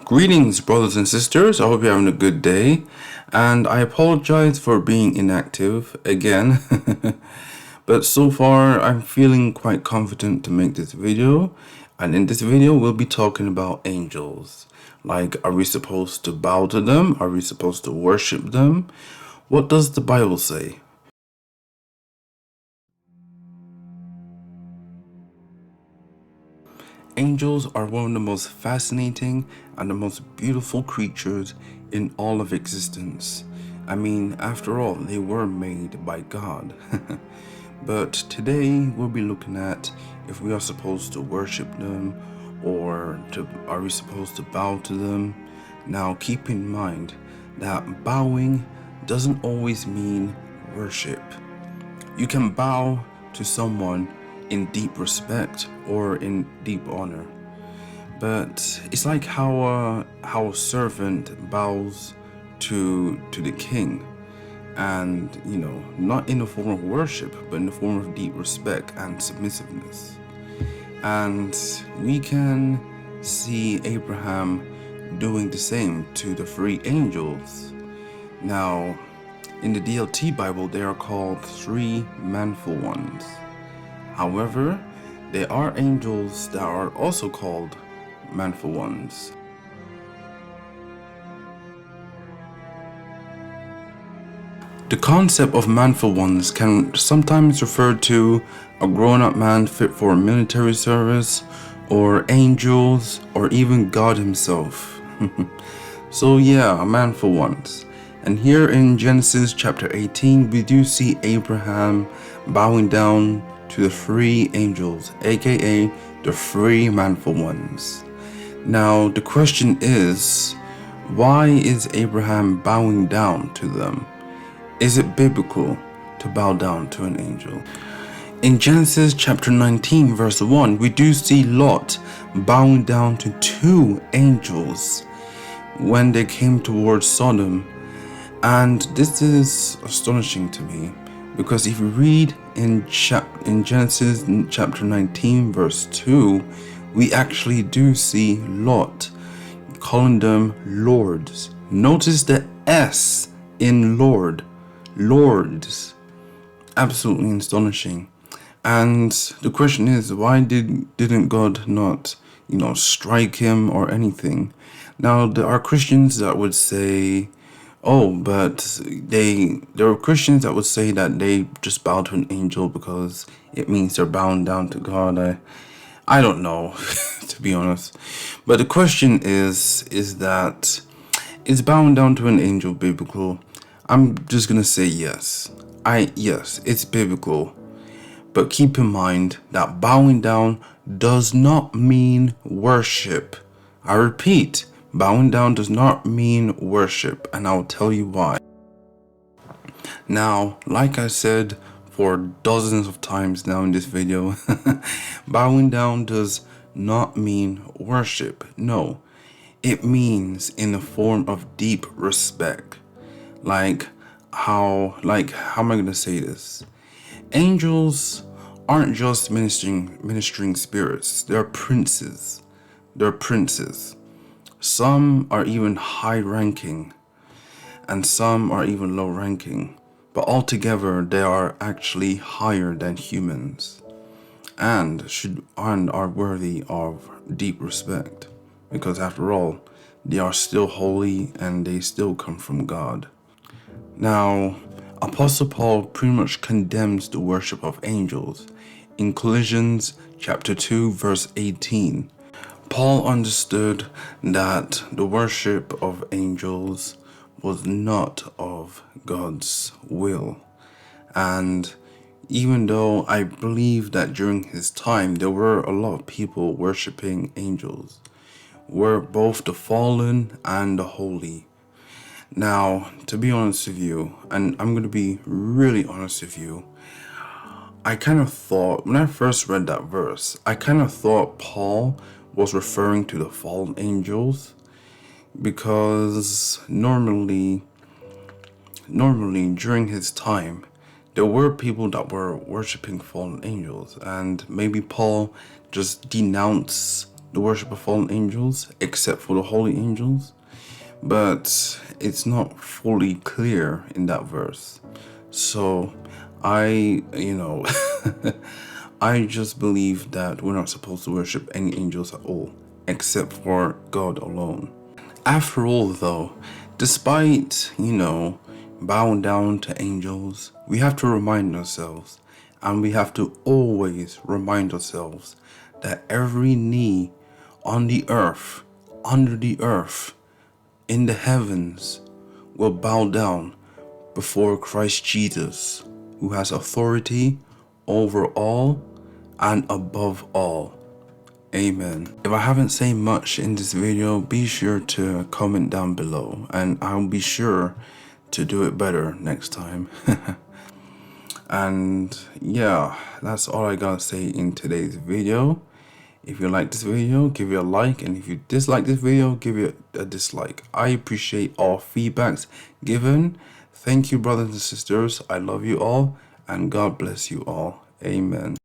Greetings, brothers and sisters. I hope you're having a good day. And I apologize for being inactive again. But so far, I'm feeling quite confident to make this video. And in this video, we'll be talking about angels. Like, are we supposed to bow to them? Are we supposed to worship them? What does the Bible say? Angels are one of the most fascinating and the most beautiful creatures in all of existence. I mean, after all, they were made by God. But today we'll be looking at if we are supposed to worship them or are we supposed to bow to them. Now keep in mind that bowing doesn't always mean worship. You can bow to someone in deep respect or in deep honor, but it's like how a servant bows to the king, and not in the form of worship but in the form of deep respect and submissiveness. And we can see Abraham doing the same to the three angels. Now in the DLT Bible they are called three manful ones. However, there are angels that are also called manful ones. The concept of manful ones can sometimes refer to a grown-up man fit for military service, or angels, or even God himself. So yeah, manful ones. And here in Genesis chapter 18, we do see Abraham bowing down to the three angels, aka the three manful ones. Now the question is, why is Abraham bowing down to them? Is it biblical to bow down to an angel? In Genesis chapter 19 verse 1, we do see Lot bowing down to two angels when they came towards Sodom. And this is astonishing to me, because if you read in Genesis chapter 19 verse 2, we actually do see Lot calling them lords. Notice the S in Lord, lords. Absolutely astonishing. And the question is, why didn't God not, strike him or anything? Now there are Christians that would say, oh, but there are Christians that would say that they just bow to an angel because it means they're bowing down to God. I don't know, to be honest. But the question is that, is bowing down to an angel biblical? I'm just gonna say yes. Yes, it's biblical. But keep in mind that bowing down does not mean worship. I repeat, bowing down does not mean worship, and I'll tell you why. Now, like I said for dozens of times now in this video, bowing down does not mean worship. No, it means in the form of deep respect. Like how am I gonna say this? Angels aren't just ministering spirits. They're princes. They're princes. Some are even high ranking and some are even low ranking, but altogether they are actually higher than humans and are worthy of deep respect, because after all, they are still holy and they still come from God. Now, Apostle Paul pretty much condemns the worship of angels in Colossians chapter 2 verse 18. Paul understood that the worship of angels was not of God's will. And even though I believe that during his time there were a lot of people worshiping angels, were both the fallen and the holy. Now, to be honest with you, and I'm going to be really honest with you, I kind of thought, when I first read that verse, I kind of thought Paul was referring to the fallen angels, because normally during his time there were people that were worshiping fallen angels, and maybe Paul just denounced the worship of fallen angels except for the holy angels, but it's not fully clear in that verse. So I, I just believe that we're not supposed to worship any angels at all, except for God alone. After all, though, despite, bowing down to angels, we have to remind ourselves, and we have to always remind ourselves, that every knee on the earth, under the earth, in the heavens, will bow down before Christ Jesus, who has authority over all and above all. Amen. If I haven't said much in this video, be sure to comment down below, and I'll be sure to do it better next time. And yeah, that's all I gotta say in today's video. If you like this video, give it a like, and if you dislike this video, give it a dislike. I appreciate all feedbacks given. Thank you, brothers and sisters. I love you all, and God bless you all. Amen.